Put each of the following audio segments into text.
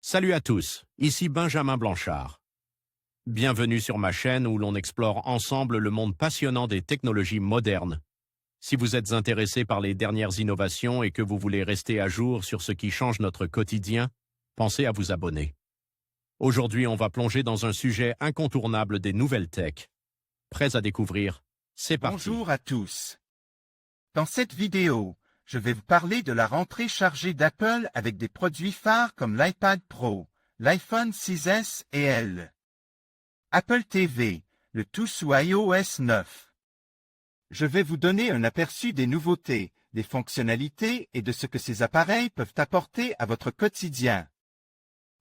Salut à tous, ici Benjamin Blanchard. Bienvenue sur ma chaîne où l'on explore ensemble le monde passionnant des technologies modernes. Si vous êtes intéressé par les dernières innovations et que vous voulez rester à jour sur ce qui change notre quotidien, pensez à vous abonner. Aujourd'hui, on va plonger dans un sujet incontournable des nouvelles tech. Prêts à découvrir? C'est parti. Bonjour à tous. Dans cette vidéo, je vais vous parler de la rentrée chargée d'Apple avec des produits phares comme l'iPad Pro, l'iPhone 6S et L. Apple TV, le tout sous iOS 9. Je vais vous donner un aperçu des nouveautés, des fonctionnalités et de ce que ces appareils peuvent apporter à votre quotidien.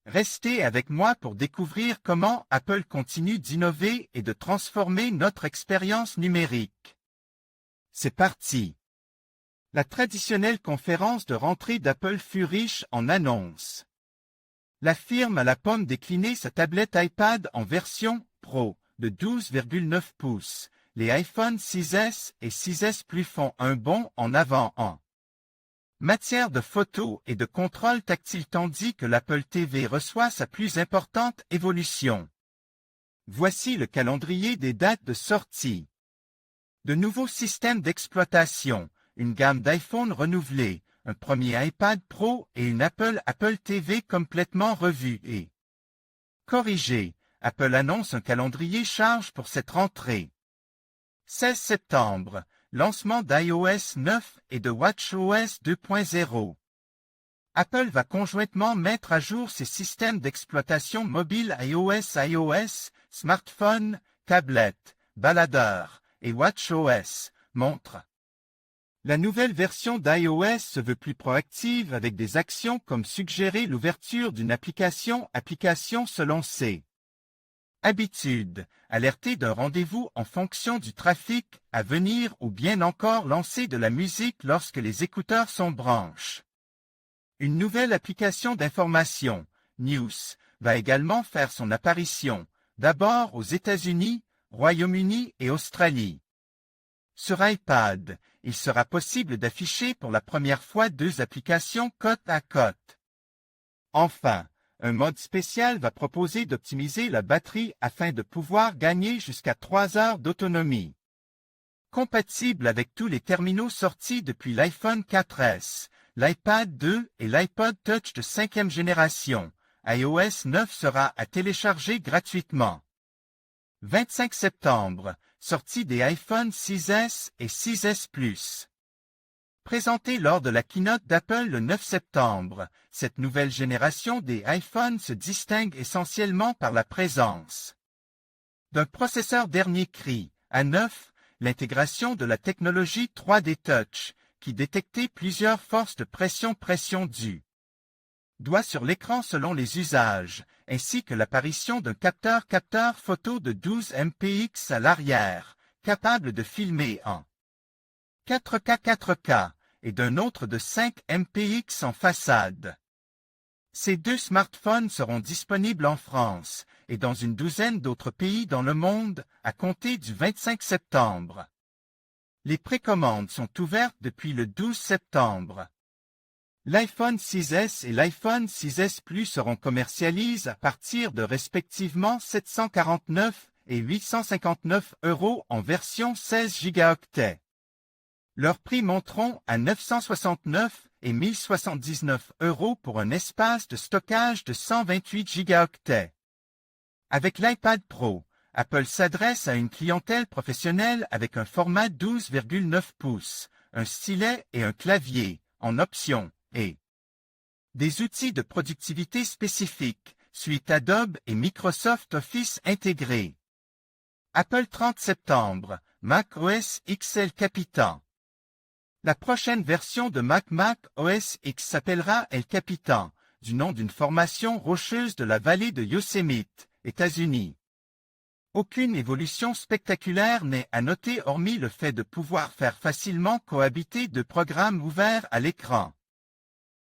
Restez avec moi pour découvrir comment Apple continue d'innover et de transformer notre expérience numérique. C'est parti! La traditionnelle conférence de rentrée d'Apple fut riche en annonces. La firme à la pomme décliné sa tablette iPad en version Pro de 12,9 pouces. Les iPhone 6S et 6S Plus font un bond en avant en matière de photo et de contrôle tactile tandis que l'Apple TV reçoit sa plus importante évolution. Voici le calendrier des dates de sortie. De nouveaux systèmes d'exploitation, une gamme d'iPhone renouvelée, un premier iPad Pro et une Apple TV complètement revue et corrigée. Apple annonce un calendrier charge pour cette rentrée. 16 septembre, lancement d'iOS 9 et de watchOS 2.0. Apple va conjointement mettre à jour ses systèmes d'exploitation mobile iOS, smartphone, tablette, baladeur et watchOS, montre. La nouvelle version d'iOS se veut plus proactive avec des actions comme suggérer l'ouverture d'une application selon ses habitudes, alerter d'un rendez-vous en fonction du trafic à venir ou bien encore lancer de la musique lorsque les écouteurs sont branches. Une nouvelle application d'information, News, va également faire son apparition, d'abord aux États-Unis, Royaume-Uni et Australie. Sur iPad, il sera possible d'afficher pour la première fois deux applications côte à côte. Enfin, un mode spécial va proposer d'optimiser la batterie afin de pouvoir gagner jusqu'à 3 heures d'autonomie. Compatible avec tous les terminaux sortis depuis l'iPhone 4S, l'iPad 2 et l'iPod Touch de 5e génération, iOS 9 sera à télécharger gratuitement. 25 septembre, sortie des iPhone 6S et 6S Plus. Présentée lors de la keynote d'Apple le 9 septembre, cette nouvelle génération des iPhones se distingue essentiellement par la présence d'un processeur dernier cri, A9, l'intégration de la technologie 3D Touch, qui détectait plusieurs forces de pression du doigt sur l'écran selon les usages, ainsi que l'apparition d'un capteur photo de 12 mpx à l'arrière, capable de filmer en 4K et d'un autre de 5 mpx en façade. Ces deux smartphones seront disponibles en France et dans une douzaine d'autres pays dans le monde à compter du 25 septembre. Les précommandes sont ouvertes depuis le 12 septembre. L'iPhone 6S et l'iPhone 6S Plus seront commercialisés à partir de respectivement 749 et 859 € en version 16 Go. Leurs prix monteront à 969 et 1079 € pour un espace de stockage de 128 Go. Avec l'iPad Pro, Apple s'adresse à une clientèle professionnelle avec un format 12,9 pouces, un stylet et un clavier, en option, et des outils de productivité spécifiques, suite Adobe et Microsoft Office intégrés. Apple 30 septembre, Mac OS XL Capitan. La prochaine version de Mac OS X s'appellera El Capitan, du nom d'une formation rocheuse de la vallée de Yosemite, États-Unis. Aucune évolution spectaculaire n'est à noter hormis le fait de pouvoir faire facilement cohabiter deux programmes ouverts à l'écran,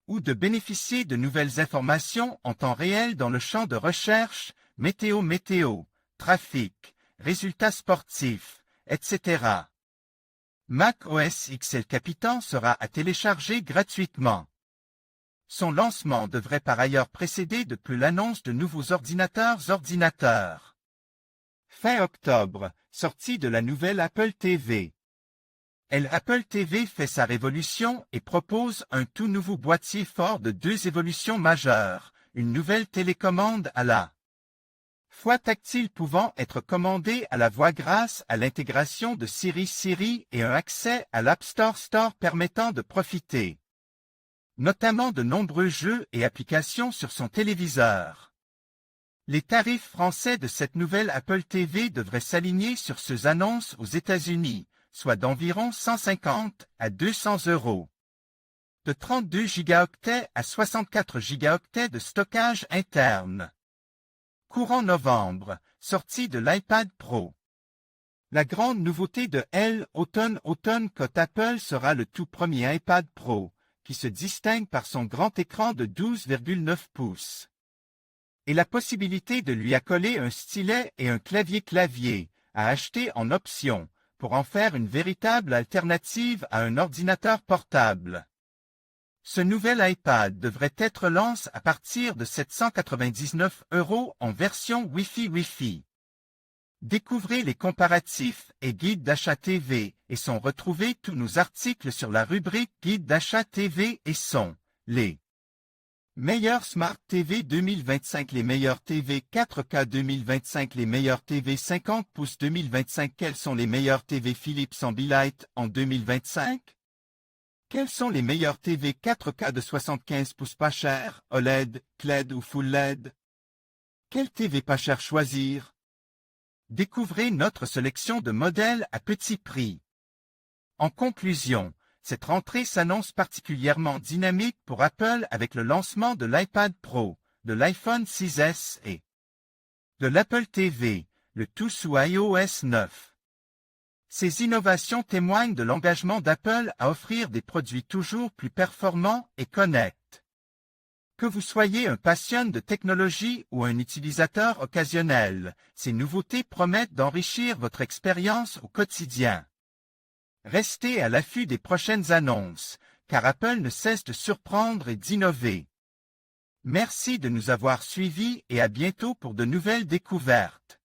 ou de bénéficier de nouvelles informations en temps réel dans le champ de recherche, météo, trafic, résultats sportifs, etc. Mac OS XL Capitan sera à télécharger gratuitement. Son lancement devrait par ailleurs précéder de peu l'annonce de nouveaux ordinateurs. Fin octobre, sortie de la nouvelle Apple TV. L'Apple TV fait sa révolution et propose un tout nouveau boîtier fort de 2 évolutions majeures, une nouvelle télécommande à la fois tactile pouvant être commandée à la voix grâce à l'intégration de Siri et un accès à l'App Store permettant de profiter notamment de nombreux jeux et applications sur son téléviseur. Les tarifs français de cette nouvelle Apple TV devraient s'aligner sur ceux annoncés aux États-Unis, soit d'environ 150 à 200 €. De 32 gigaoctets à 64 gigaoctets de stockage interne. Courant novembre, sortie de l'iPad Pro. La grande nouveauté de l'automne côté Apple sera le tout premier iPad Pro, qui se distingue par son grand écran de 12,9 pouces. Et la possibilité de lui accoler un stylet et un clavier à acheter en option, pour en faire une véritable alternative à un ordinateur portable. Ce nouvel iPad devrait être lancé à partir de 799 € en version Wi-Fi. Découvrez les comparatifs et guides d'achat TV et sont retrouvés tous nos articles sur la rubrique Guide d'achat TV et sont les meilleurs Smart TV 2025, les meilleurs TV 4K 2025, les meilleurs TV 50 pouces 2025. Quels sont les meilleurs TV Philips Ambilight en 2025? Quels sont les meilleurs TV 4K de 75 pouces pas cher, OLED, QLED ou Full LED? Quel TV pas cher choisir? Découvrez notre sélection de modèles à petit prix. En conclusion, cette rentrée s'annonce particulièrement dynamique pour Apple avec le lancement de l'iPad Pro, de l'iPhone 6s et de l'Apple TV, le tout sous iOS 9. Ces innovations témoignent de l'engagement d'Apple à offrir des produits toujours plus performants et connectés. Que vous soyez un passionné de technologie ou un utilisateur occasionnel, ces nouveautés promettent d'enrichir votre expérience au quotidien. Restez à l'affût des prochaines annonces, car Apple ne cesse de surprendre et d'innover. Merci de nous avoir suivis et à bientôt pour de nouvelles découvertes.